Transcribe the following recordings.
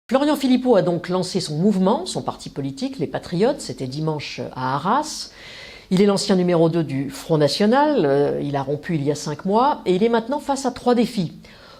Florian Philippot a donc lancé son mouvement, son parti politique, les Patriotes, c'était dimanche à Arras. Il est l'ancien numéro 2 du Front National, il a rompu il y a 5 mois, et il est maintenant face à 3 défis.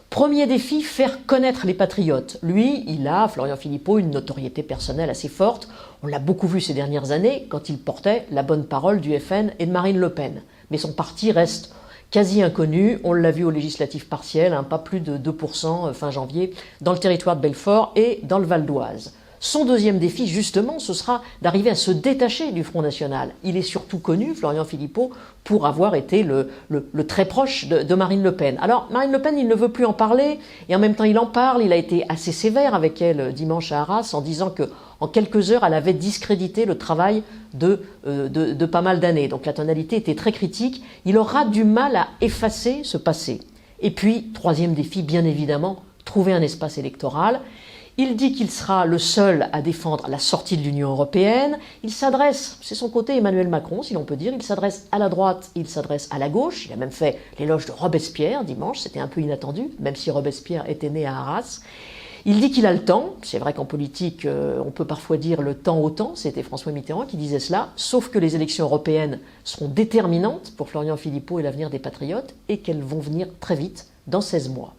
Premier défi, faire connaître les Patriotes. Lui, Florian Philippot, une notoriété personnelle assez forte. On l'a beaucoup vu ces dernières années quand il portait la bonne parole du FN et de Marine Le Pen. Mais son parti reste quasi inconnu, on l'a vu aux législatives partielles, pas plus de 2% fin janvier, dans le territoire de Belfort et dans le Val d'Oise. Son deuxième défi, justement, ce sera d'arriver à se détacher du Front National. Il est surtout connu, Florian Philippot, pour avoir été le très proche de Marine Le Pen. Alors, Marine Le Pen, il ne veut plus en parler, et en même temps, il en parle. Il a été assez sévère avec elle dimanche à Arras, en disant que en quelques heures, elle avait discrédité le travail de pas mal d'années. Donc la tonalité était très critique. Il aura du mal à effacer ce passé. Et puis, troisième défi, bien évidemment, trouver un espace électoral. Il dit qu'il sera le seul à défendre la sortie de l'Union européenne. Il s'adresse, c'est son côté Emmanuel Macron, si l'on peut dire, il s'adresse à la droite, il s'adresse à la gauche. Il a même fait l'éloge de Robespierre dimanche, c'était un peu inattendu, même si Robespierre était né à Arras. Il dit qu'il a le temps, c'est vrai qu'en politique, on peut parfois dire le temps au temps, c'était François Mitterrand qui disait cela, sauf que les élections européennes seront déterminantes pour Florian Philippot et l'avenir des Patriotes, et qu'elles vont venir très vite, dans 16 mois.